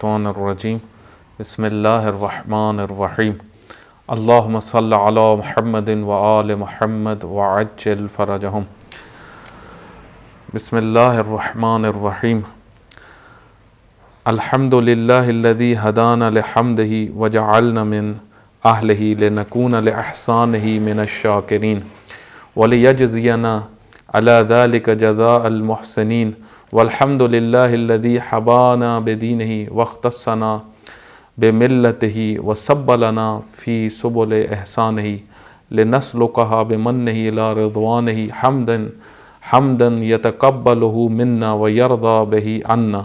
الشیطان الرجیم بسم اللہ الرحمن الرحیم اللہم صل علی محمد وآل محمد وعجل فرجہم بسم اللہ الرحمن الرحیم الحمدللہ الذی ہدانا لحمدہ وجعلنا من اہلہ لنکون لإحسانہ من الشاکرین ولیجزینا علی ذلک جزاء المحسنین والحمد للہ الذی حبانا بدینہ واختصنا بملتہ وسبلنا فی سبل احسانہ لنسلکہ بمنہ الی رضوانہ حمدا یتقبلہ منا ویرضی بہ عنا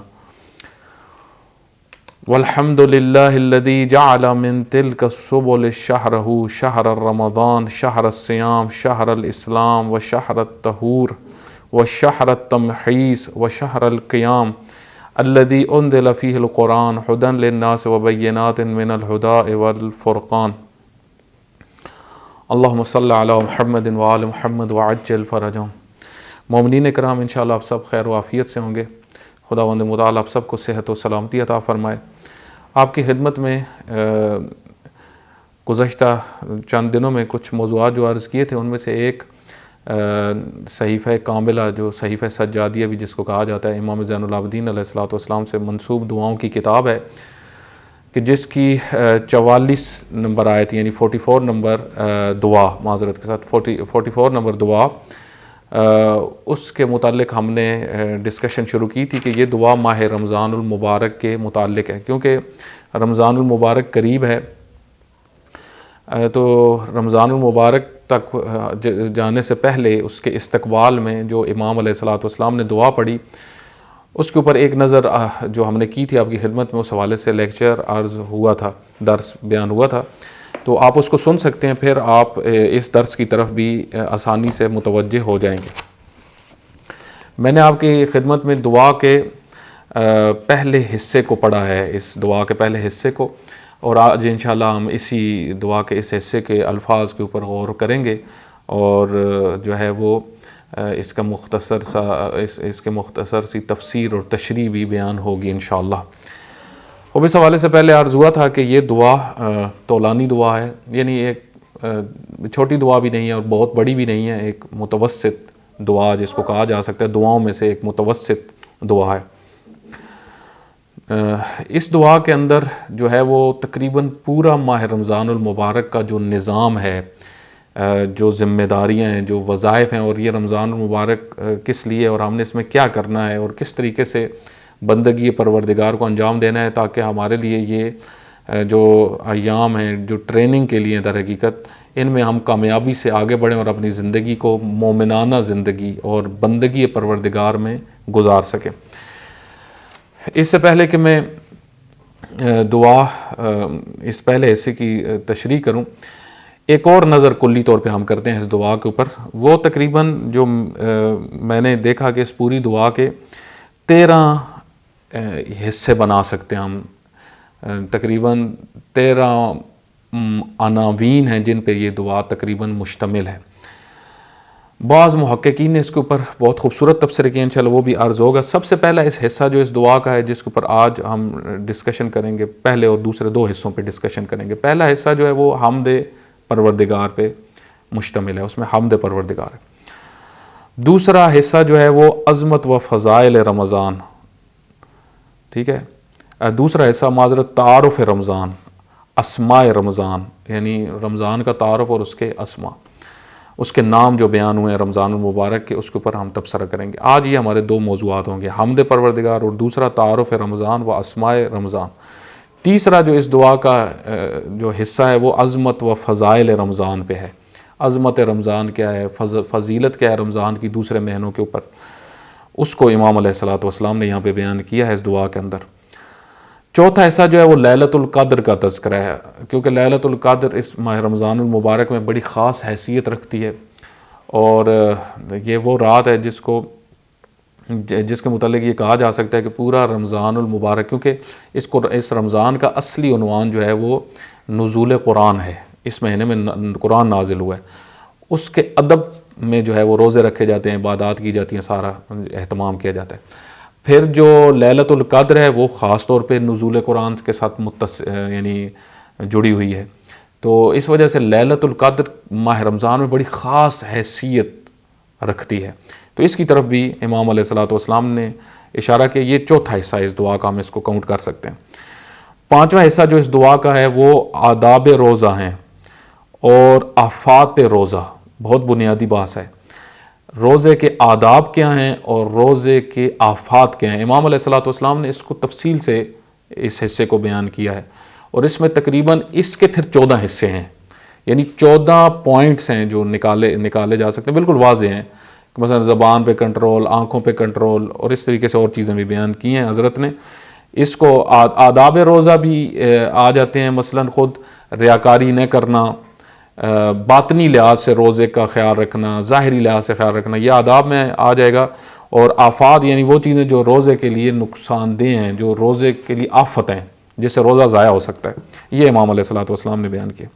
والحمد للہ الذی جعل من تلک السبل شہرہ شہر رمضان شہر الصیام شہر الاسلام وشہر الطہور وشہر التمحیص وشہر القیام الذی انزل فیہ القرآن ھدی للناس وبینات من الہدی والفرقان اللہم صلی علی محمد وآل محمد وعجل فرجہم۔ مومنین کرام، انشاءاللہ آپ سب خیر و عافیت سے ہوں گے۔ خداوند متعال آپ سب کو صحت و سلامتی عطا فرمائے۔ آپ کی خدمت میں گزشتہ چند دنوں میں کچھ موضوعات جو عرض کیے تھے، ان میں سے ایک صحیفہ کاملہ، جو صحیفہ سجادیہ بھی جس کو کہا جاتا ہے، امام زین العابدین علیہ السلام سے منسوب دعاؤں کی کتاب ہے، کہ جس کی 44 نمبر آیت یعنی 44 نمبر دعا، معذرت کے ساتھ 44 نمبر دعا، اس کے متعلق ہم نے ڈسکشن شروع کی تھی کہ یہ دعا ماہ رمضان المبارک کے متعلق ہے، کیونکہ رمضان المبارک قریب ہے۔ تو رمضان المبارک تک جانے سے پہلے اس کے استقبال میں جو امام علیہ السلام نے دعا پڑھی، اس کے اوپر ایک نظر جو ہم نے کی تھی آپ کی خدمت میں، اس حوالے سے لیکچر عرض ہوا تھا، درس بیان ہوا تھا، تو آپ اس کو سن سکتے ہیں، پھر آپ اس درس کی طرف بھی آسانی سے متوجہ ہو جائیں گے۔ میں نے آپ کی خدمت میں دعا کے پہلے حصے کو پڑھا ہے، اس دعا کے پہلے حصے کو، اور آج انشاءاللہ ہم اسی دعا کے اس حصے کے الفاظ کے اوپر غور کریں گے، اور جو ہے وہ اس کا مختصر سی تفسیر اور تشریح بھی بیان ہوگی انشاءاللہ۔ خب اس حوالے سے پہلے عرض ہوا تھا کہ یہ دعا طولانی دعا ہے، یعنی ایک چھوٹی دعا بھی نہیں ہے اور بہت بڑی بھی نہیں ہے، ایک متوسط دعا جس کو کہا جا سکتا ہے، دعاؤں میں سے ایک متوسط دعا ہے۔ اس دعا کے اندر جو ہے وہ تقریباً پورا ماہ رمضان المبارک کا جو نظام ہے، جو ذمہ داریاں ہیں، جو وظائف ہیں، اور یہ رمضان المبارک کس لیے اور ہم نے اس میں کیا کرنا ہے اور کس طریقے سے بندگی پروردگار کو انجام دینا ہے، تاکہ ہمارے لیے یہ جو ایام ہیں، جو ٹریننگ کے لیے در حقیقت، ان میں ہم کامیابی سے آگے بڑھیں اور اپنی زندگی کو مومنانہ زندگی اور بندگی پروردگار میں گزار سکیں۔ اس سے پہلے کہ میں دعا اس پہلے حصے کی تشریح کروں، ایک اور نظر کلی طور پہ ہم کرتے ہیں اس دعا کے اوپر۔ وہ تقریباً جو میں نے دیکھا کہ اس پوری دعا کے 13 حصے بنا سکتے ہیں ہم، تقریباً 13 عناوین ہیں جن پہ یہ دعا تقریباً مشتمل ہے۔ بعض محققین نے اس کے اوپر بہت خوبصورت تبصرے کیے، انشاءاللہ وہ بھی عرض ہوگا۔ سب سے پہلا اس حصہ جو اس دعا کا ہے، جس کے اوپر آج ہم ڈسکشن کریں گے، پہلے اور دوسرے 2 حصوں پہ ڈسکشن کریں گے۔ پہلا حصہ جو ہے وہ حمد پروردگار پہ مشتمل ہے، اس میں حمد پروردگار ہے۔ دوسرا حصہ جو ہے وہ عظمت و فضائل رمضان، ٹھیک ہے۔ دوسرا حصہ معذرت تعارف رمضان، اسماء رمضان، یعنی رمضان کا تعارف اور اس کے اسماء، اس کے نام جو بیان ہوئے ہیں رمضان المبارک کے، اس کے اوپر ہم تبصرہ کریں گے۔ آج یہ ہمارے 2 موضوعات ہوں گے، حمد پروردگار اور دوسرا تعارف رمضان و اسماء رمضان۔ تیسرا جو اس دعا کا جو حصہ ہے وہ عظمت و فضائل رمضان پہ ہے۔ عظمت رمضان کیا ہے، فضیلت کیا ہے رمضان کی دوسرے مہینوں کے اوپر، اس کو امام علیہ السلام نے یہاں پہ بیان کیا ہے اس دعا کے اندر۔ چوتھا حصہ جو ہے وہ لیلۃ القدر کا تذکرہ ہے، کیونکہ لیلۃ القدر اس ماہ رمضان المبارک میں بڑی خاص حیثیت رکھتی ہے، اور یہ وہ رات ہے جس کے متعلق یہ کہا جا سکتا ہے کہ پورا رمضان المبارک، کیونکہ اس رمضان کا اصلی عنوان جو ہے وہ نزول قرآن ہے، اس مہینے میں قرآن نازل ہوا ہے، اس کے ادب میں جو ہے وہ روزے رکھے جاتے ہیں، عبادات کی جاتی ہیں، سارا اہتمام کیا جاتا ہے۔ پھر جو لیلۃ القدر ہے وہ خاص طور پہ نزول قرآن کے ساتھ یعنی جڑی ہوئی ہے، تو اس وجہ سے لیلۃ القدر ماہ رمضان میں بڑی خاص حیثیت رکھتی ہے، تو اس کی طرف بھی امام علیہ الصلوۃ والسلام نے اشارہ کیا۔ یہ چوتھا حصہ اس دعا کا ہم اس کو کاؤنٹ کر سکتے ہیں۔ پانچواں حصہ جو اس دعا کا ہے وہ آداب روزہ ہیں اور آفات روزہ، بہت بنیادی بات ہے۔ روزے کے آداب کیا ہیں اور روزے کے آفات کیا ہیں، امام علیہ الصلوۃ والسلام نے اس کو تفصیل سے اس حصے کو بیان کیا ہے، اور اس میں تقریباً اس کے پھر 14 حصے ہیں، یعنی 14 پوائنٹس ہیں جو نکالے جا سکتے ہیں، بالکل واضح ہیں، مثلا زبان پہ کنٹرول، آنکھوں پہ کنٹرول، اور اس طریقے سے اور چیزیں بھی بیان کی ہیں حضرت نے۔ اس کو آداب روزہ بھی آ جاتے ہیں، مثلا خود ریاکاری نہ کرنا، باطنی لحاظ سے روزے کا خیال رکھنا، ظاہری لحاظ سے خیال رکھنا، یہ آداب میں آ جائے گا۔ اور آفات یعنی وہ چیزیں جو روزے کے لیے نقصان دہ ہیں، جو روزے کے لیے آفت ہیں، جس سے روزہ ضائع ہو سکتا ہے، یہ امام علیہ الصلوۃ والسلام نے بیان کیا۔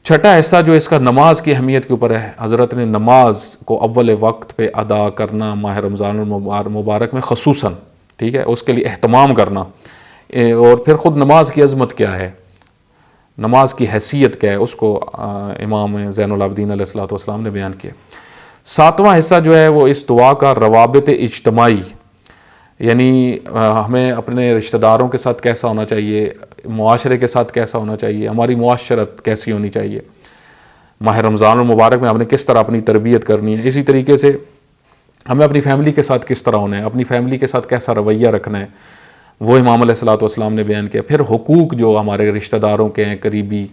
چھٹا حصہ جو اس کا نماز کی اہمیت کے اوپر ہے، حضرت نے نماز کو اول وقت پہ ادا کرنا ماہ رمضان المبارک میں خصوصاً، ٹھیک ہے، اس کے لیے اہتمام کرنا، اور پھر خود نماز کی عظمت کیا ہے، نماز کی حیثیت کیا ہے، اس کو امام زین العابدین علیہ الصلوۃ والسلام نے بیان کیا۔ ساتواں حصہ جو ہے وہ اس دعا کا روابط اجتماعی، یعنی ہمیں اپنے رشتہ داروں کے ساتھ کیسا ہونا چاہیے، معاشرے کے ساتھ کیسا ہونا چاہیے، ہماری معاشرت کیسی ہونی چاہیے، ماہ رمضان المبارک میں ہم نے کس طرح اپنی تربیت کرنی ہے، اسی طریقے سے ہمیں اپنی فیملی کے ساتھ کس طرح ہونا ہے، اپنی فیملی کے ساتھ کیسا رویہ رکھنا ہے، وہ امام علیہ الصلوۃ والسلام نے بیان کیا۔ پھر حقوق جو ہمارے رشتہ داروں کے ہیں، قریبی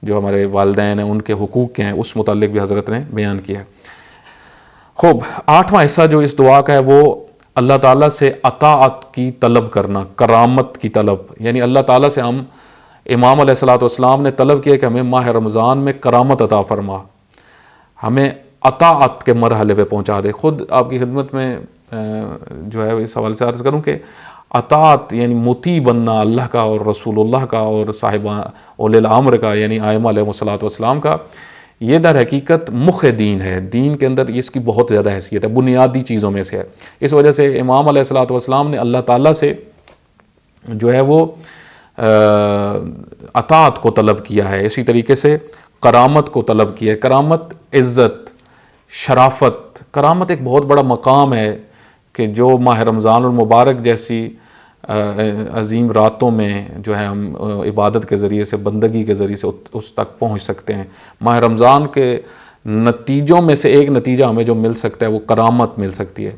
جو ہمارے والدین ہیں، ان کے حقوق کے ہیں، اس متعلق بھی حضرت نے بیان کیا۔ خوب، آٹھواں حصہ جو اس دعا کا ہے وہ اللہ تعالیٰ سے اطاعت کی طلب کرنا، کرامت کی طلب، یعنی اللہ تعالیٰ سے ہم، امام علیہ الصلوۃ والسلام نے طلب کیا کہ ہمیں ماہ رمضان میں کرامت عطا فرما، ہمیں اطاعت کے مرحلے پہ پہنچا دے۔ خود آپ کی خدمت میں جو ہے اس حوالے سے عرض کروں کہ اطاعت یعنی مطیع بننا اللہ کا اور رسول اللہ کا اور صاحبان اولی الامر کا، یعنی ائمہ علیہ الصلوۃ والسلام کا، یہ در حقیقت مخ دین ہے، دین کے اندر اس کی بہت زیادہ حیثیت ہے، بنیادی چیزوں میں سے ہے۔ اس وجہ سے امام علیہ الصلوۃ والسلام نے اللہ تعالیٰ سے جو ہے وہ اطاعت کو طلب کیا ہے، اسی طریقے سے کرامت کو طلب کیا ہے۔ کرامت عزت، شرافت، کرامت ایک بہت بڑا مقام ہے کہ جو ماہ رمضان المبارک جیسی عظیم راتوں میں جو ہے ہم عبادت کے ذریعے سے، بندگی کے ذریعے سے اس تک پہنچ سکتے ہیں۔ ماہ رمضان کے نتیجوں میں سے ایک نتیجہ ہمیں جو مل سکتا ہے وہ کرامت مل سکتی ہے۔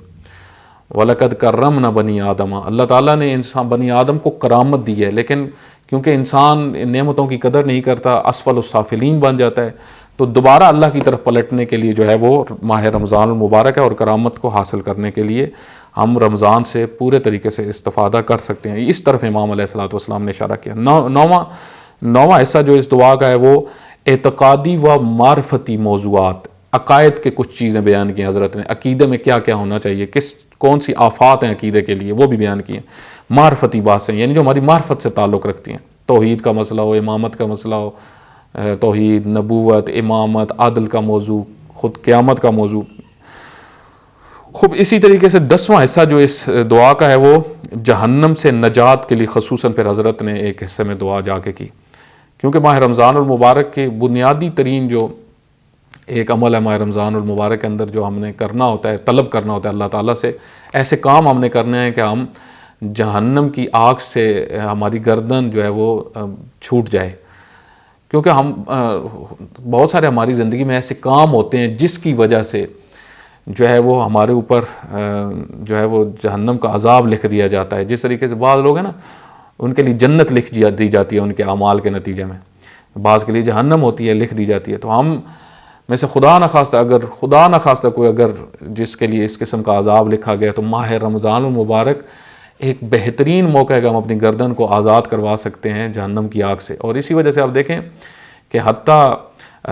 وَلَقَدْ كَرَّمْنَا بَنِي آدَمَ، اللہ تعالیٰ نے انسان بنی آدم کو کرامت دی ہے، لیکن کیونکہ انسان نعمتوں کی قدر نہیں کرتا، اسفل السافلین بن جاتا ہے، تو دوبارہ اللہ کی طرف پلٹنے کے لیے جو ہے وہ ماہ رمضان المبارک ہے، اور کرامت کو حاصل کرنے کے لیے ہم رمضان سے پورے طریقے سے استفادہ کر سکتے ہیں۔ اس طرف امام علیہ الصلوۃ والسلام نے اشارہ کیا۔ نواں حصہ جو اس دعا کا ہے وہ اعتقادی و معرفتی موضوعات، عقائد کے کچھ چیزیں بیان کی حضرت نے، عقیدے میں کیا کیا ہونا چاہیے، کون سی آفات ہیں عقیدے کے لیے، وہ بھی بیان کی ہیں۔ معرفتی باتیں یعنی جو ہماری معرفت سے تعلق رکھتی ہیں، توحید کا مسئلہ ہو، امامت کا مسئلہ ہو، توحید، نبوت، امامت، عدل کا موضوع، خود قیامت کا موضوع۔ خوب، اسی طریقے سے 10واں حصہ جو اس دعا کا ہے وہ جہنم سے نجات کے لیے خصوصاً پھر حضرت نے ایک حصے میں دعا جا کے کی، کیونکہ ماہ رمضان المبارک کے بنیادی ترین جو ایک عمل ہے ماہ رمضان المبارک کے اندر جو ہم نے کرنا ہوتا ہے، طلب کرنا ہوتا ہے اللہ تعالیٰ سے، ایسے کام ہم نے کرنے ہیں کہ ہم جہنم کی آگ سے ہماری گردن جو ہے وہ چھوٹ جائے، کیونکہ ہم بہت سارے ہماری زندگی میں ایسے کام ہوتے ہیں جس کی وجہ سے جو ہے وہ ہمارے اوپر جو ہے وہ جہنم کا عذاب لکھ دیا جاتا ہے۔ جس طریقے سے بعض لوگ ہیں نا، ان کے لیے جنت لکھ دی جاتی ہے ان کے اعمال کے نتیجے میں، بعض کے لیے جہنم ہوتی ہے، لکھ دی جاتی ہے۔ تو ہم میں سے خدا نخواستہ کوئی اگر جس کے لیے اس قسم کا عذاب لکھا گیا، تو ماہ رمضان المبارک ایک بہترین موقع ہے کہ ہم اپنی گردن کو آزاد کروا سکتے ہیں جہنم کی آگ سے۔ اور اسی وجہ سے آپ دیکھیں کہ حتیٰ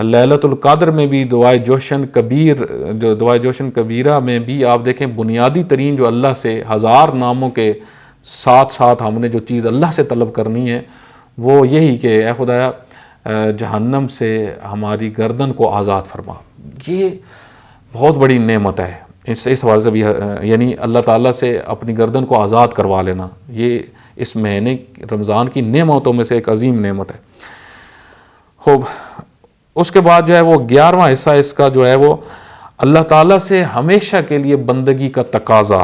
لیلۃ القدر میں بھی دعائے جوشن کبیرہ میں بھی آپ دیکھیں بنیادی ترین جو اللہ سے 1000 ناموں کے ساتھ ساتھ ہم نے جو چیز اللہ سے طلب کرنی ہے وہ یہی کہ اے خدایا جہنم سے ہماری گردن کو آزاد فرما۔ یہ بہت بڑی نعمت ہے، اس حوالے سے بھی یعنی اللہ تعالیٰ سے اپنی گردن کو آزاد کروا لینا، یہ اس مہینے رمضان کی نعمتوں میں سے ایک عظیم نعمت ہے۔ خوب، اس کے بعد جو ہے وہ 11واں حصہ اس کا جو ہے وہ اللہ تعالیٰ سے ہمیشہ کے لیے بندگی کا تقاضا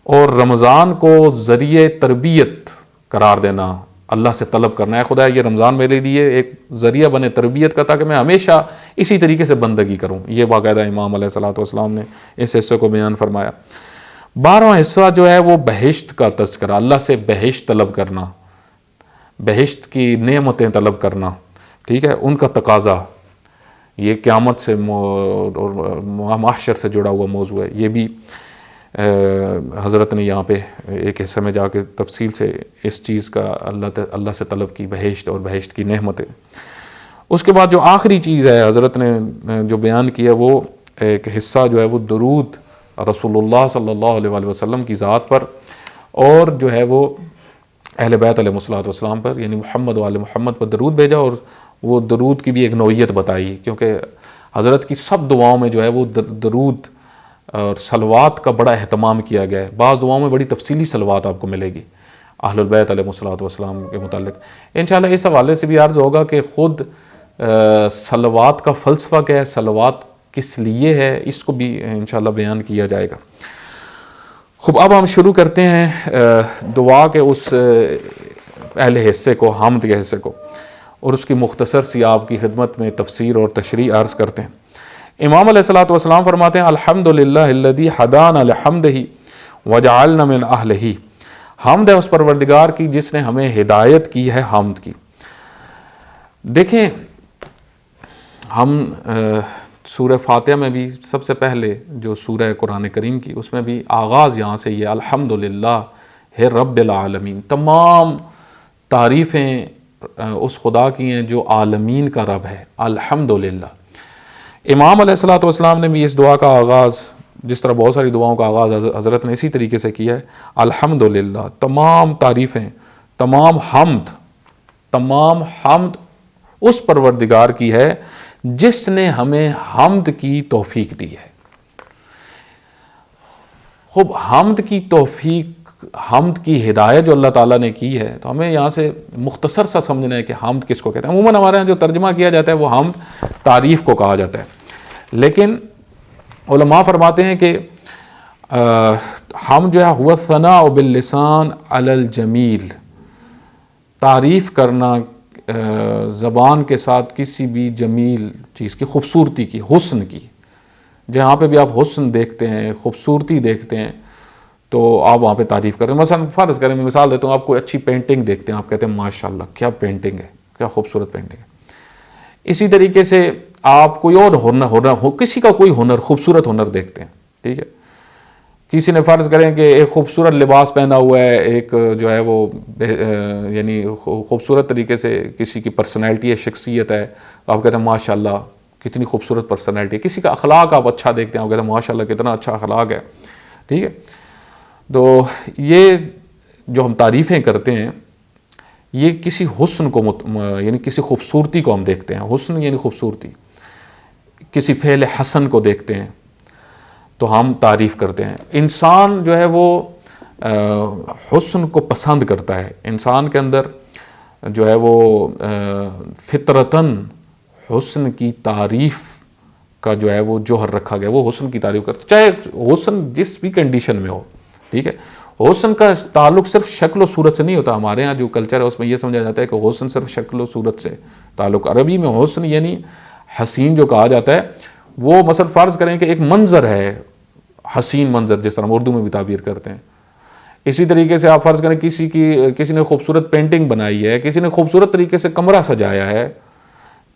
اور رمضان کو ذریعہ تربیت قرار دینا، اللہ سے طلب کرنا ہے خدا یہ رمضان میرے لیے ایک ذریعہ بنے تربیت کا، تاکہ میں ہمیشہ اسی طریقے سے بندگی کروں۔ یہ باقاعدہ امام علیہ الصلوۃ والسلام نے اس حصے کو بیان فرمایا۔ 12واں حصہ جو ہے وہ بہشت کا تذکرہ، اللہ سے بہشت طلب کرنا، بہشت کی نعمتیں طلب کرنا، ٹھیک ہے، ان کا تقاضا، یہ قیامت سے اور محشر سے جڑا ہوا موضوع ہے۔ یہ بھی حضرت نے یہاں پہ ایک حصے میں جا کے تفصیل سے اس چیز کا اللہ سے طلب کی، بہشت اور بہشت کی نعمتیں۔ اس کے بعد جو آخری چیز ہے حضرت نے جو بیان کیا وہ ایک حصہ جو ہے وہ درود رسول اللہ صلی اللہ علیہ وآلہ وسلم کی ذات پر اور جو ہے وہ اہل بیت علیہ الصلوۃ والسلام پر، یعنی محمد و آل محمد پر درود بھیجا، اور وہ درود کی بھی ایک نوعیت بتائی، کیونکہ حضرت کی سب دعاؤں میں جو ہے وہ درود اور صلوات کا بڑا اہتمام کیا گیا ہے۔ بعض دعاؤں میں بڑی تفصیلی صلوات آپ کو ملے گی اہل البیت علیہ الصلوۃ والسلام کے متعلق۔ انشاءاللہ اس حوالے سے بھی عرض ہوگا کہ خود صلوات کا فلسفہ کیا ہے، صلوات کس لیے ہے، اس کو بھی انشاءاللہ بیان کیا جائے گا۔ خوب، اب ہم شروع کرتے ہیں دعا کے اس اہل حصے کو، حمد کے حصے کو، اور اس کی مختصر سی آپ کی خدمت میں تفسیر اور تشریح عرض کرتے ہیں۔ امام علیہ الصلوۃ والسلام فرماتے ہیں الحمدللہ الذی ہدانا لحمدہ وجعلنا من اہلہ، حمد ہے اس پروردگار کی جس نے ہمیں ہدایت کی ہے حمد کی۔ دیکھیں، ہم سورہ فاتحہ میں بھی سب سے پہلے جو سورہ قرآن کریم کی، اس میں بھی آغاز یہاں سے یہ الحمدللہ ہے رب العالمین، تمام تعریفیں اس خدا کی ہیں جو عالمین کا رب ہے، الحمدللہ۔ امام علیہ الصلوۃ والسلام نے بھی اس دعا کا آغاز، جس طرح بہت ساری دعاؤں کا آغاز حضرت نے اسی طریقے سے کیا ہے، الحمدللہ، تمام تعریفیں، تمام حمد اس پروردگار کی ہے جس نے ہمیں حمد کی توفیق دی ہے۔ خوب، حمد کی توفیق، حمد کی ہدایت جو اللہ تعالیٰ نے کی ہے، تو ہمیں یہاں سے مختصر سا سمجھنا ہے کہ حمد کس کو کہتے ہیں۔ عموماً ہمارے یہاں جو ترجمہ کیا جاتا ہے وہ حمد تعریف کو کہا جاتا ہے، لیکن علماء فرماتے ہیں کہ حمد جو ہے ہوا الثناء باللسان علی الجمیل، تعریف کرنا زبان کے ساتھ کسی بھی جمیل چیز کی، خوبصورتی کی، حسن کی۔ جہاں پہ بھی آپ حسن دیکھتے ہیں، خوبصورتی دیکھتے ہیں، تو آپ وہاں پہ تعریف کرتے ہیں۔ مثلا فرض کریں، میں مثال دیتا ہوں، آپ کوئی اچھی پینٹنگ دیکھتے ہیں، آپ کہتے ہیں ماشاءاللہ کیا پینٹنگ ہے، کیا خوبصورت پینٹنگ ہے۔ اسی طریقے سے آپ کوئی اور ہنر، کسی کا کوئی ہنر، خوبصورت ہنر دیکھتے ہیں، ٹھیک ہے، کسی نے فرض کریں کہ ایک خوبصورت لباس پہنا ہوا ہے، ایک جو ہے وہ یعنی خوبصورت طریقے سے کسی کی پرسنالٹی ہے، شخصیت ہے، تو آپ کہتے ہیں ماشاءاللہ کتنی خوبصورت پرسنالٹی ہے۔ کسی کا اخلاق آپ اچھا دیکھتے ہیں، آپ کہتے ہیں ماشاءاللہ کتنا اچھا اخلاق ہے، ٹھیک ہے۔ تو یہ جو ہم تعریفیں کرتے ہیں، یہ کسی حسن کو یعنی کسی خوبصورتی کو ہم دیکھتے ہیں، حسن یعنی خوبصورتی، کسی فعل حسن کو دیکھتے ہیں تو ہم تعریف کرتے ہیں۔ انسان جو ہے وہ حسن کو پسند کرتا ہے، انسان کے اندر جو ہے وہ فطرتاً حسن کی تعریف کا جو ہے وہ جوہر رکھا گیا، وہ حسن کی تعریف کرتا ہے، چاہے حسن جس بھی کنڈیشن میں ہو، ٹھیک ہے۔ حسن کا تعلق صرف شکل و صورت سے نہیں ہوتا، ہمارے ہاں جو کلچر ہے اس میں یہ سمجھا جاتا ہے کہ حسن صرف شکل و صورت سے تعلق۔ عربی میں حسن یعنی حسین جو کہا جاتا ہے، وہ مثلا فرض کریں کہ ایک منظر ہے، حسین منظر، جس طرح ہم اردو میں بھی تعبیر کرتے ہیں۔ اسی طریقے سے آپ فرض کریں کسی نے خوبصورت پینٹنگ بنائی ہے، کسی نے خوبصورت طریقے سے کمرہ سجایا ہے،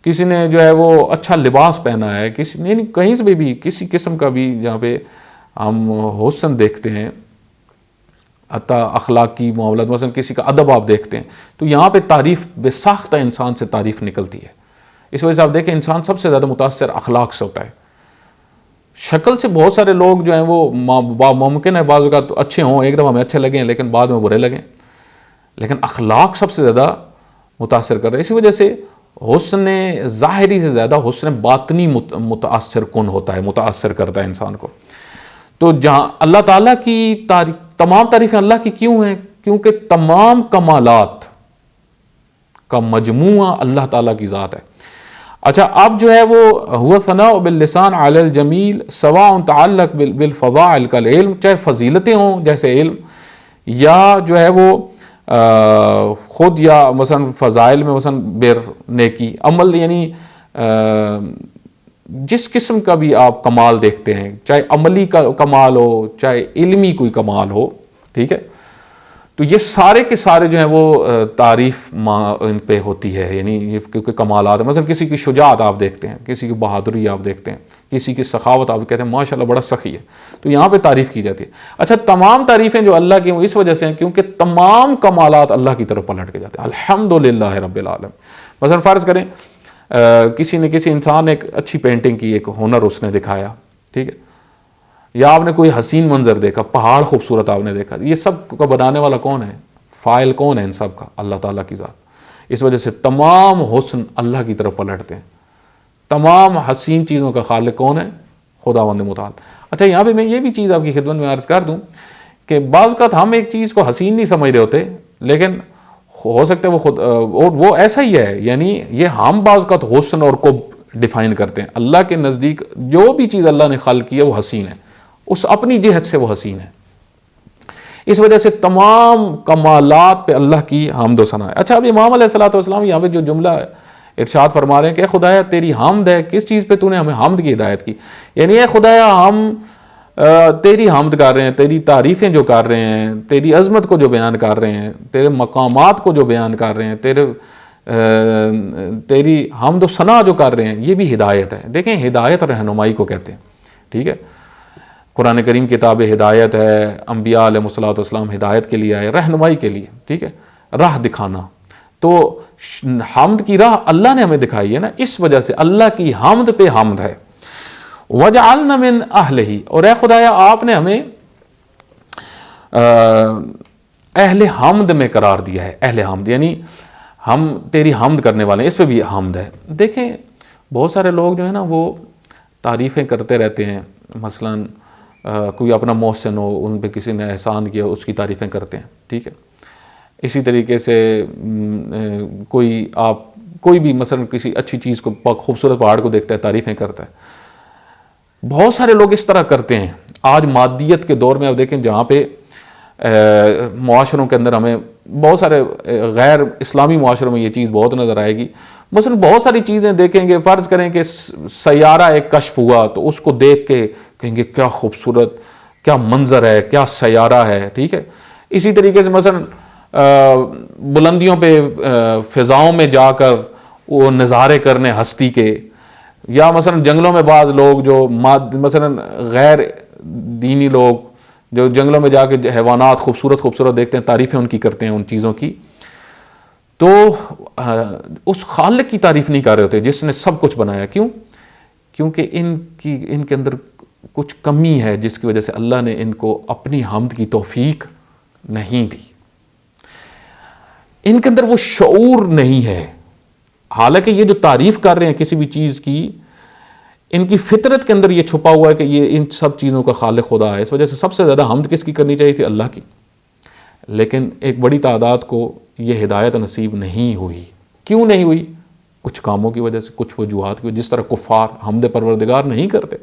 کسی نے جو ہے وہ اچھا لباس پہنا ہے، کسی نے کہیں سے بھی کسی قسم کا بھی جہاں پہ ہم حسن دیکھتے ہیں، حتیٰ اخلاقی معاملات، مثلا کسی کا ادب آپ دیکھتے ہیں، تو یہاں پہ تعریف بے ساختہ انسان سے تعریف نکلتی ہے۔ اس وجہ سے آپ دیکھیں انسان سب سے زیادہ متاثر اخلاق سے ہوتا ہے۔ شکل سے بہت سارے لوگ جو ہیں وہ ممکن ہے بعض اوقات اچھے ہوں، ایک دفعہ ہمیں اچھے لگیں لیکن بعد میں برے لگیں، لیکن اخلاق سب سے زیادہ متاثر کرتا ہے۔ اسی وجہ سے حسن ظاہری سے زیادہ حسن باطنی متاثر کن ہوتا ہے، متاثر کرتا ہے انسان کو۔ تو جہاں اللہ تعالیٰ کی تمام تعریفیں اللہ کی کیوں ہیں؟ کیونکہ تمام کمالات کا مجموعہ اللہ تعالیٰ کی ذات ہے۔ اچھا، اب جو ہے وہ ہوا ثناء باللسان علی الجمیل سواء تعلق بالفضائل کالعلم، چاہے فضیلتیں ہوں جیسے علم، یا جو ہے وہ خود یا مثلا فضائل میں مثلا بر نیکی عمل، یعنی جس قسم کا بھی آپ کمال دیکھتے ہیں، چاہے عملی کا کمال ہو چاہے علمی کوئی کمال ہو، ٹھیک ہے، تو یہ سارے کے سارے جو ہیں وہ تعریف ان پہ ہوتی ہے، یعنی یہ کیونکہ کمالات ہیں۔ مثلا کسی کی شجاعت آپ دیکھتے ہیں، کسی کی بہادری آپ دیکھتے ہیں، کسی کی سخاوت آپ کہتے ہیں ماشاءاللہ بڑا سخی ہے، تو یہاں پہ تعریف کی جاتی ہے۔ اچھا، تمام تعریفیں جو اللہ کی وہ اس وجہ سے ہیں کیونکہ تمام کمالات اللہ کی طرف پلٹ کے جاتے ہیں۔ الحمدللہ رب العالمین۔ مثلا فرض کریں کسی نے کسی انسان نے ایک اچھی پینٹنگ کی، ایک ہنر اس نے دکھایا، ٹھیک ہے، یا آپ نے کوئی حسین منظر دیکھا، پہاڑ خوبصورت آپ نے دیکھا، یہ سب کا بنانے والا کون ہے؟ فاعل کون ہے ان سب کا؟ اللہ تعالیٰ کی ذات۔ اس وجہ سے تمام حسن اللہ کی طرف پلٹتے ہیں۔ تمام حسین چیزوں کا خالق کون ہے؟ خداوند متعال۔ اچھا، یہاں پہ میں یہ بھی چیز آپ کی خدمت میں عرض کر دوں کہ بعض اوقات ہم ایک چیز کو حسین نہیں سمجھ رہے ہوتے، لیکن ہو سکتا ہے وہ خود اور وہ ایسا ہی ہے، یعنی یہ ہم بعض اوقات حسن اور کو ڈیفائن کرتے ہیں۔ اللہ کے نزدیک جو بھی چیز اللہ نے خلق کی ہے وہ حسین ہے، اس اپنی جہت سے وہ حسین ہے۔ اس وجہ سے تمام کمالات پہ اللہ کی حمد و ثنا ہے۔ اچھا، اب امام علیہ الصلوۃ والسلام یہاں پہ جو جملہ ارشاد فرما رہے ہیں کہ اے خدایا تیری حمد ہے، کس چیز پہ تو نے ہمیں حمد کی ہدایت کی؟ یعنی اے خدایا ہم تیری حمد کر رہے ہیں، تیری تعریفیں جو کر رہے ہیں، تیری عظمت کو جو بیان کر رہے ہیں، تیرے مقامات کو جو بیان کر رہے ہیں، تیری حمد و ثنا جو کر رہے ہیں، یہ بھی ہدایت ہے۔ دیکھیں، ہدایت رہنمائی کو کہتے ہیں، ٹھیک ہے۔ قرآن کریم کتاب ہدایت ہے، انبیاء علیہ الصلوۃ والسلام ہدایت کے لیے آئے، رہنمائی کے لیے، ٹھیک ہے، راہ دکھانا۔ تو حمد کی راہ اللہ نے ہمیں دکھائی ہے نا، اس وجہ سے اللہ کی حمد پہ حمد ہے۔ وَجَعَلْنَا مِنْ أَهْلِهِ، اور اے خدایا آپ نے ہمیں اہل حمد میں قرار دیا ہے۔ اہل حمد یعنی ہم تیری حمد کرنے والے ہیں، اس پہ بھی حمد ہے۔ دیکھیں، بہت سارے لوگ جو ہے نا وہ تعریفیں کرتے رہتے ہیں، مثلا کوئی اپنا محسن ہو، ان پہ کسی نے احسان کیا، اس کی تعریفیں کرتے ہیں، ٹھیک ہے۔ اسی طریقے سے کوئی بھی مثلا کسی اچھی چیز کو، خوبصورت پہاڑ کو دیکھتا ہے، تعریفیں کرتا ہے۔ بہت سارے لوگ اس طرح کرتے ہیں۔ آج مادیت کے دور میں آپ دیکھیں جہاں پہ معاشروں کے اندر ہمیں بہت سارے غیر اسلامی معاشروں میں یہ چیز بہت نظر آئے گی۔ مثلا بہت ساری چیزیں دیکھیں گے، فرض کریں کہ سیارہ ایک کشف ہوا تو اس کو دیکھ کے کہیں گے کیا خوبصورت، کیا منظر ہے، کیا سیارہ ہے، ٹھیک ہے۔ اسی طریقے سے مثلا بلندیوں پہ فضاؤں میں جا کر وہ نظارے کرنے ہستی کے، یا مثلا جنگلوں میں بعض لوگ جو مثلا غیر دینی لوگ جو جنگلوں میں جا کے حیوانات خوبصورت دیکھتے ہیں، تعریفیں ان کی کرتے ہیں ان چیزوں کی، تو اس خالق کی تعریف نہیں کر رہے ہوتے جس نے سب کچھ بنایا۔ کیوں؟ کیونکہ ان کے اندر کچھ کمی ہے جس کی وجہ سے اللہ نے ان کو اپنی حمد کی توفیق نہیں دی۔ ان کے اندر وہ شعور نہیں ہے، حالانکہ یہ جو تعریف کر رہے ہیں کسی بھی چیز کی، ان کی فطرت کے اندر یہ چھپا ہوا ہے کہ یہ ان سب چیزوں کا خالق خدا ہے۔ اس وجہ سے سب سے زیادہ حمد کس کی کرنی چاہیے تھی؟ اللہ کی۔ لیکن ایک بڑی تعداد کو یہ ہدایت نصیب نہیں ہوئی۔ کیوں نہیں ہوئی؟ کچھ کاموں کی وجہ سے، کچھ وجوہات کی وجہ سے، جس طرح کفار حمد پروردگار نہیں کرتے،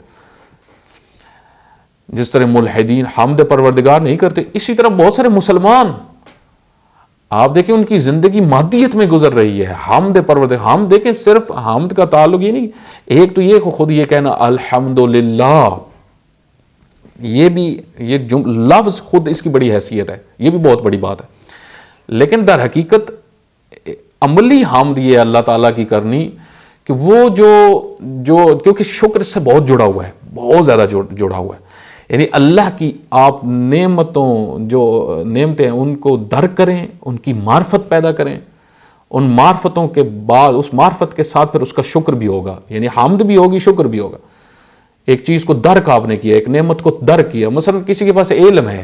جس طرح ملحدین حمد پروردگار نہیں کرتے، اسی طرح بہت سارے مسلمان آپ دیکھیں ان کی زندگی مادیت میں گزر رہی ہے۔ حمد پروردگار، ہم دیکھیں صرف حمد کا تعلق یہ نہیں، ایک تو یہ خود یہ کہنا الحمدللہ، یہ بھی یہ لفظ خود اس کی بڑی حیثیت ہے، یہ بھی بہت بڑی بات ہے، لیکن در حقیقت عملی حمد یہ اللہ تعالیٰ کی کرنی کہ وہ جو کیونکہ شکر سے بہت جڑا ہوا ہے، بہت زیادہ جڑا ہوا ہے، یعنی اللہ کی آپ جو نعمتیں ہیں ان کو درک کریں، ان کی معرفت پیدا کریں، ان معرفتوں کے بعد اس معرفت کے ساتھ پھر اس کا شکر بھی ہوگا، یعنی حمد بھی ہوگی، شکر بھی ہوگا۔ ایک چیز کو درک آپ نے کیا، ایک نعمت کو درک کیا، مثلا کسی کے پاس علم ہے،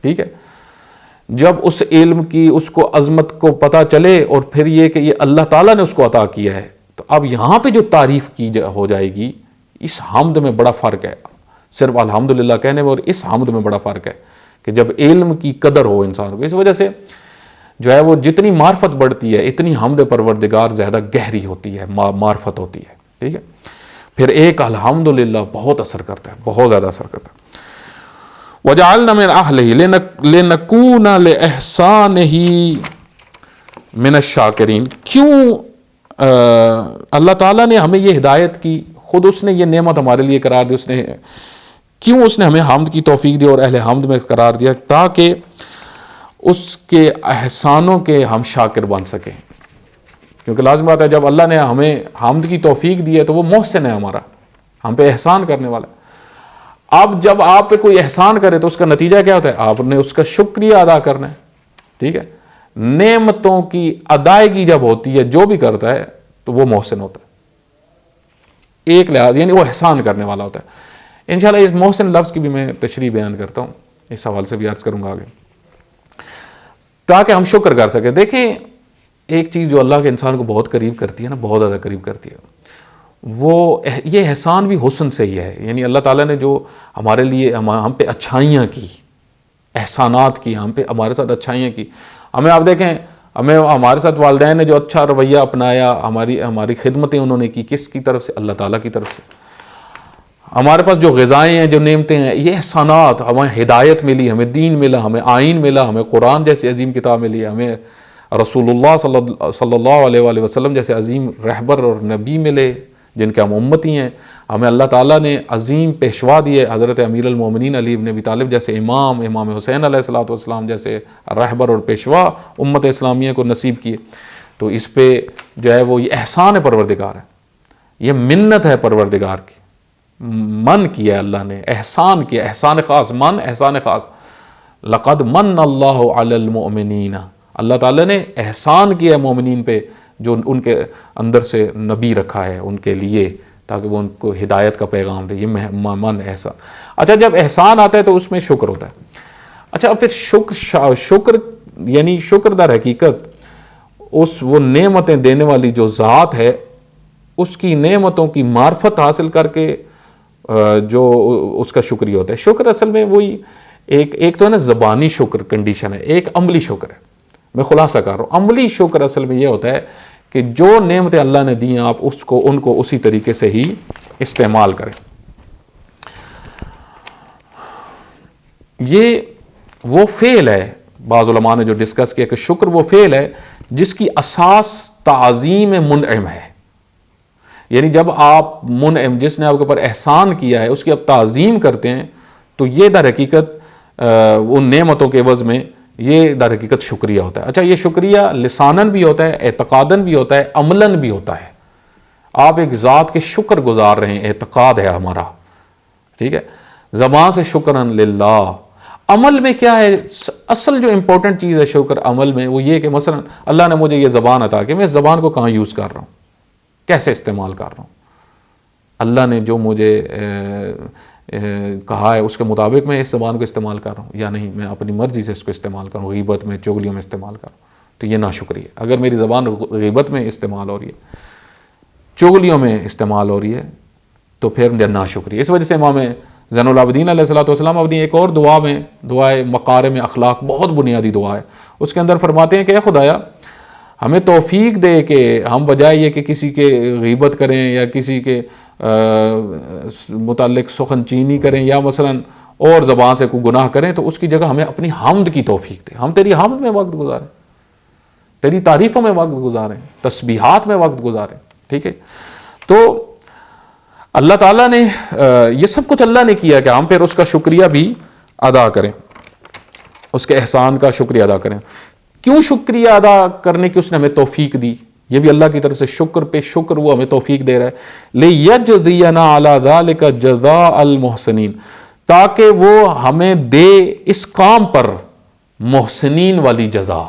ٹھیک ہے، جب اس علم کی اس کو عظمت کو پتہ چلے اور پھر یہ کہ یہ اللہ تعالیٰ نے اس کو عطا کیا ہے، تو اب یہاں پہ جو تعریف کی ہو جائے گی، اس حمد میں بڑا فرق ہے۔ صرف الحمدللہ کہنے میں اور اس حمد میں بڑا فرق ہے کہ جب علم کی قدر ہو انسان کو. اس وجہ سے جو ہے وہ جتنی معرفت بڑھتی ہے اتنی حمد پروردگار زیادہ گہری ہوتی ہے, معرفت ہوتی ہے. ٹھیک ہے, پھر ایک الحمدللہ بہت اثر کرتا ہے, بہت زیادہ اثر کرتا ہے. وَجَعَلْنَا مِنْ أَهْلِهِ لِنَكُونَ لِإِحْسَانِهِ مِنَ الشَّاكِرِينَ. کیوں اللہ تعالیٰ نے ہمیں یہ ہدایت کی, خود اس نے یہ نعمت ہمارے لیے قرار دی, کیوں اس نے ہمیں حمد کی توفیق دی اور اہل حمد میں قرار دیا, تاکہ اس کے احسانوں کے ہم شاکر بن سکیں. کیونکہ لازم بات ہے جب اللہ نے ہمیں حمد کی توفیق دی ہے تو وہ محسن ہے, ہمارا ہم پہ احسان کرنے والا ہے. اب جب آپ پہ کوئی احسان کرے تو اس کا نتیجہ کیا ہوتا ہے؟ آپ نے اس کا شکریہ ادا کرنا ہے. ٹھیک ہے, نعمتوں کی ادائیگی جب ہوتی ہے جو بھی کرتا ہے تو وہ محسن ہوتا ہے, ایک لحاظ یعنی وہ احسان کرنے والا ہوتا ہے. انشاءاللہ اس محسن لفظ کی بھی میں تشریح بیان کرتا ہوں, اس حوالے سے بھی عرض کروں گا آگے, تاکہ ہم شکر کر سکیں. دیکھیں ایک چیز جو اللہ کے انسان کو بہت قریب کرتی ہے نا, بہت زیادہ قریب کرتی ہے, وہ یہ احسان بھی حسن سے ہی ہے. یعنی اللہ تعالیٰ نے جو ہمارے لیے ہم پہ اچھائیاں کی, احسانات کی, ہم پہ ہمارے ساتھ اچھائیاں کی. ہمیں آپ دیکھیں, ہمارے ساتھ والدین نے جو اچھا رویہ اپنایا, ہماری خدمتیں انہوں نے کی, کس کی طرف سے؟ اللہ تعالیٰ کی طرف سے. ہمارے پاس جو غذائیں ہیں, جو نعمتیں ہیں, یہ احسانات. ہمیں ہدایت ملی, ہمیں دین ملا, ہمیں آئین ملا, ہمیں قرآن جیسی عظیم کتاب ملی, ہمیں رسول اللہ صلی اللہ علیہ وآلہ وسلم جیسے عظیم رہبر اور نبی ملے جن کے ہم امتی ہیں. ہمیں اللہ تعالیٰ نے عظیم پیشوا دیے, حضرت امیر المومنین علی بن ابی طالب جیسے امام حسین علیہ الصلوۃ والسلام جیسے رہبر اور پیشوا امت اسلامیہ کو نصیب کیے. تو اس پہ جو ہے وہ یہ احسان پروردگار ہے, یہ منت ہے پروردگار کی, من کیا اللہ نے, احسان کیا, احسان خاص, من احسان خاص. لقد من اللہ علی المؤمنین, اللہ تعالیٰ نے احسان کیا مومنین پہ جو ان کے اندر سے نبی رکھا ہے ان کے لیے, تاکہ وہ ان کو ہدایت کا پیغام دے. یہ من احسان. اچھا, جب احسان آتا ہے تو اس میں شکر ہوتا ہے. اچھا, پھر شکر یعنی شکر در حقیقت وہ نعمتیں دینے والی جو ذات ہے اس کی نعمتوں کی معرفت حاصل کر کے جو اس کا شکریہ ہوتا ہے. شکر اصل میں وہی ایک تو ہے نا زبانی شکر کنڈیشن ہے, ایک عملی شکر ہے. میں خلاصہ کر رہا ہوں, عملی شکر اصل میں یہ ہوتا ہے کہ جو نعمتیں اللہ نے دی ہیں آپ ان کو اسی طریقے سے ہی استعمال کریں. یہ وہ فعل ہے, بعض علماء نے جو ڈسکس کیا کہ شکر وہ فعل ہے جس کی اساس تعظیم منعم ہے. یعنی جب آپ منعم, جس نے آپ کے اوپر احسان کیا ہے, اس کی آپ تعظیم کرتے ہیں تو یہ در حقیقت ان نعمتوں کے عوض میں یہ در حقیقت شکریہ ہوتا ہے. اچھا, یہ شکریہ لساناً بھی ہوتا ہے, اعتقاداً بھی ہوتا ہے, عملاً بھی ہوتا ہے. آپ ایک ذات کے شکر گزار رہے ہیں, اعتقاد ہے ہمارا, ٹھیک ہے, زبان سے شکراً للہ. عمل میں کیا ہے اصل جو امپورٹنٹ چیز ہے شکر عمل میں, وہ یہ کہ مثلا اللہ نے مجھے یہ زبان عطا کی, میں اس زبان کو کہاں یوز کر رہا ہوں, کیسے استعمال کر رہا ہوں. اللہ نے جو مجھے کہا ہے اس کے مطابق میں اس زبان کو استعمال کر رہا ہوں یا نہیں, میں اپنی مرضی سے اس کو استعمال کروں, غیبت میں, چغلیوں میں استعمال کروں, تو یہ ناشکری ہے. اگر میری زبان غیبت میں استعمال ہو رہی ہے, چغلیوں میں استعمال ہو رہی ہے, تو پھر ناشکری. اس وجہ سے امام زین العابدین علیہ الصلوۃ والسلام اپنی ایک اور دعا میں, دعائے مقارم اخلاق, بہت بنیادی دعا ہے, اس کے اندر فرماتے ہیں کہ اے خدایا ہمیں توفیق دے کہ ہم بجائے یہ کہ کسی کے غیبت کریں یا کسی کے متعلق سخن چینی کریں یا مثلا اور زبان سے کوئی گناہ کریں, تو اس کی جگہ ہمیں اپنی حمد کی توفیق دے. ہم تیری حمد میں وقت گزاریں, تیری تعریفوں میں وقت گزاریں, تسبیحات میں وقت گزاریں. ٹھیک ہے, تو اللہ تعالیٰ نے یہ سب کچھ اللہ نے کیا کہ ہم پھر اس کا شکریہ بھی ادا کریں, اس کے احسان کا شکریہ ادا کریں. کیوں شکریہ ادا کرنے کی اس نے ہمیں توفیق دی؟ یہ بھی اللہ کی طرف سے شکر پہ شکر, وہ ہمیں توفیق دے رہا ہے. لِيَجْزِيَنَا عَلَى ذَلِكَ جَزَاءَ الْمُحْسِنِينَ, تاکہ وہ ہمیں دے اس کام پر محسنین والی جزا.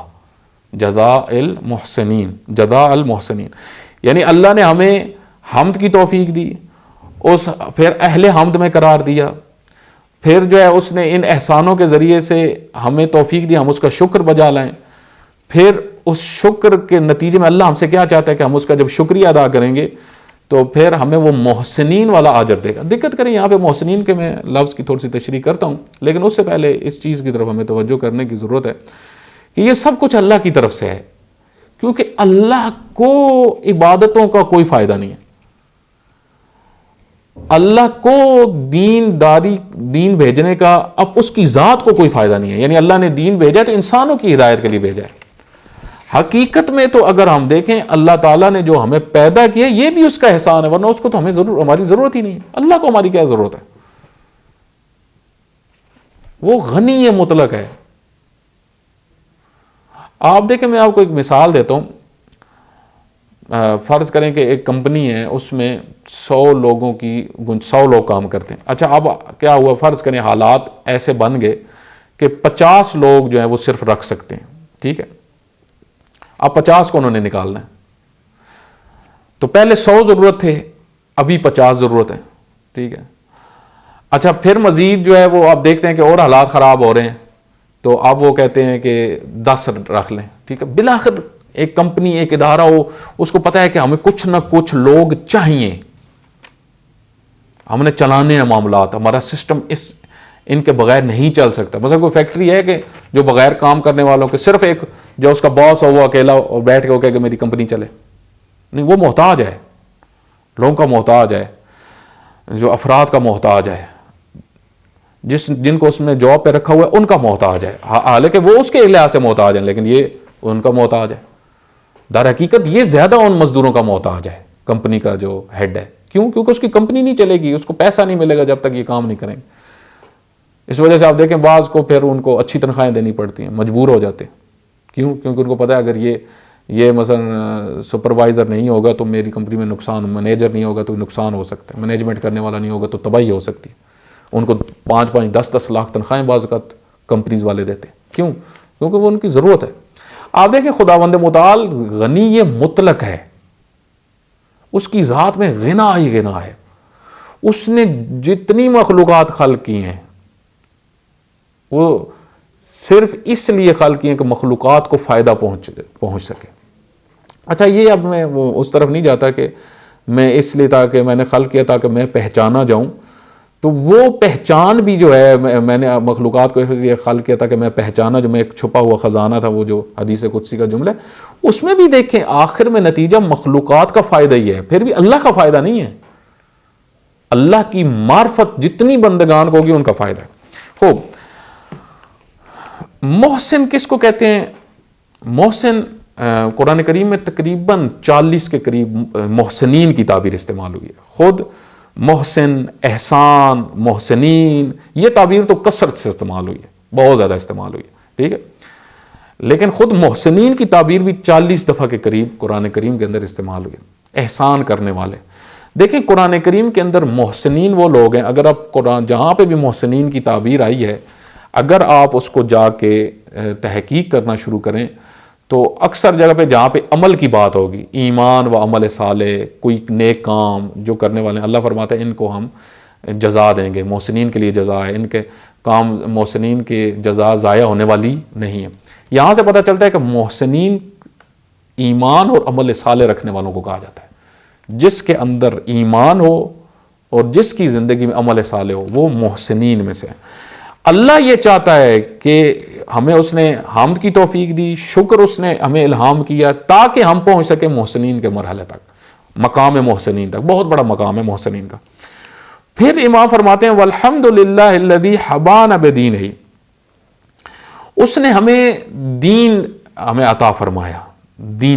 جزاء المحسنین, جزاء المحسنین, یعنی اللہ نے ہمیں حمد کی توفیق دی, پھر اہل حمد میں قرار دیا, پھر جو ہے اس نے ان احسانوں کے ذریعے سے ہمیں توفیق دی ہم اس کا شکر بجا لائیں. پھر اس شکر کے نتیجے میں اللہ ہم سے کیا چاہتا ہے کہ ہم اس کا جب شکریہ ادا کریں گے تو پھر ہمیں وہ محسنین والا اجر دے گا. دقت کریں یہاں پہ محسنین کے میں لفظ کی تھوڑی سی تشریح کرتا ہوں، لیکن اس سے پہلے اس چیز کی طرف ہمیں توجہ کرنے کی ضرورت ہے کہ یہ سب کچھ اللہ کی طرف سے ہے، کیونکہ اللہ کو عبادتوں کا کوئی فائدہ نہیں ہے. اللہ کو دین بھیجنے کا اب اس کی ذات کو کوئی فائدہ نہیں ہے. یعنی اللہ نے دین بھیجا تو انسانوں کی ہدایت کے لیے بھیجا ہے. حقیقت میں تو اگر ہم دیکھیں اللہ تعالیٰ نے جو ہمیں پیدا کیا یہ بھی اس کا احسان ہے، ورنہ اس کو تو ہماری ضرورت ہی نہیں ہے. اللہ کو ہماری کیا ضرورت ہے؟ وہ غنی مطلق ہے. آپ دیکھیں، میں آپ کو ایک مثال دیتا ہوں. فرض کریں کہ ایک کمپنی ہے، اس میں 100 لوگ کام کرتے ہیں. اچھا اب کیا ہوا، فرض کریں حالات ایسے بن گئے کہ 50 لوگ جو ہیں وہ صرف رکھ سکتے ہیں. ٹھیک ہے، اب 50 کو انہوں نے نکالنا ہے. تو پہلے 100 ضرورت تھے، ابھی 50 ضرورت ہے. ٹھیک ہے، اچھا پھر مزید جو ہے وہ آپ دیکھتے ہیں کہ اور حالات خراب ہو رہے ہیں، تو اب وہ کہتے ہیں کہ 10 رکھ لیں. ٹھیک ہے، بالآخر ایک کمپنی، ایک ادارہ ہو، اس کو پتا ہے کہ ہمیں کچھ نہ کچھ لوگ چاہیے، ہم نے چلانے ہیں معاملات، ہمارا سسٹم ان کے بغیر نہیں چل سکتا. مثلا کوئی فیکٹری ہے کہ جو بغیر کام کرنے والوں کے صرف ایک جو اس کا باس ہو وہ اکیلا اور بیٹھ کے وہ کہے کہ میری کمپنی چلے، نہیں، وہ محتاج ہے، لوگوں کا محتاج ہے، جو افراد کا محتاج ہے، جن کو اس نے جاب پہ رکھا ہوا ہے ان کا محتاج ہے. حالانکہ وہ اس کے لحاظ سے محتاج ہیں، لیکن یہ ان کا محتاج ہے. در حقیقت یہ زیادہ ان مزدوروں کا محتاج ہے، کمپنی کا جو ہیڈ ہے. کیوں؟ کیونکہ اس کی کمپنی نہیں چلے گی، اس کو پیسہ نہیں ملے گا جب تک یہ کام نہیں کریں گے. اس وجہ سے آپ دیکھیں بعض کو پھر ان کو اچھی تنخواہیں دینی پڑتی ہیں، مجبور ہو جاتے ہیں. کیوں؟ کیونکہ ان کو پتہ ہے اگر یہ مثلا سپروائزر نہیں ہوگا تو میری کمپنی میں نقصان، مینیجر نہیں ہوگا تو نقصان ہو سکتا ہے، مینجمنٹ کرنے والا نہیں ہوگا تو تباہی ہو سکتی ہے. ان کو 5-5 10-10 لاکھ تنخواہیں بعض اوقات کمپنیز والے دیتے ہیں. کیوں؟ کیونکہ وہ ان کی ضرورت ہے. آپ دیکھیں خداوند متعال غنی مطلق ہے، اس کی ذات میں غنا ہی غنا ہے. اس نے جتنی مخلوقات خلق کی ہیں وہ صرف اس لیے خلق کی ہیں کہ مخلوقات کو فائدہ پہنچ سکے. اچھا یہ اب میں اس طرف نہیں جاتا کہ میں اس لیے تاکہ میں نے خلق کیا تاکہ میں پہچانا جاؤں، تو وہ پہچان بھی جو ہے میں نے مخلوقات کو اس لیے خلق کیا تھا کہ میں پہچانا، جو میں ایک چھپا ہوا خزانہ تھا، وہ جو حدیث قدسی کا جملہ ہے، اس میں بھی دیکھیں آخر میں نتیجہ مخلوقات کا فائدہ ہی ہے، پھر بھی اللہ کا فائدہ نہیں ہے. اللہ کی معرفت جتنی بندگان کو ہوگی ان کا فائدہ ہے. خوب، محسن کس کو کہتے ہیں؟ محسن قرآن کریم میں تقریباً 40 کے قریب محسنین کی تعبیر استعمال ہوئی ہے. خود محسن، احسان، محسنین، یہ تعبیر تو کثرت سے استعمال ہوئی ہے، بہت زیادہ استعمال ہوئی ہے. ٹھیک ہے، لیکن خود محسنین کی تعبیر بھی 40 دفعہ کے قریب قرآن کریم کے اندر استعمال ہوئی ہے. احسان کرنے والے. دیکھیں قرآن کریم کے اندر محسنین وہ لوگ ہیں، اگر آپ قرآن جہاں پہ بھی محسنین کی تعبیر آئی ہے، اگر آپ اس کو جا کے تحقیق کرنا شروع کریں تو اکثر جگہ پہ جہاں پہ عمل کی بات ہوگی، ایمان و عمل صالح، کوئی نیک کام جو کرنے والے ہیں، اللہ فرماتا ہے ان کو ہم جزا دیں گے، محسنین کے لیے جزا ہے، ان کے کام محسنین کی جزا ضائع ہونے والی نہیں ہے. یہاں سے پتہ چلتا ہے کہ محسنین ایمان اور عمل صالح رکھنے والوں کو کہا جاتا ہے. جس کے اندر ایمان ہو اور جس کی زندگی میں عمل صالح ہو وہ محسنین میں سے. اللہ یہ چاہتا ہے کہ ہمیں اس نے حمد کی توفیق دی، شکر اس نے ہمیں الہام کیا تاکہ ہم پہنچ سکیں محسنین کے مرحلے تک، مقام محسنین تک. بہت بڑا مقام ہے محسنین کا. پھر امام فرماتے ہیں والحمد للہ الذی حبانا بدینہ، اس نے ہمیں دین ہمیں عطا فرمایا، دین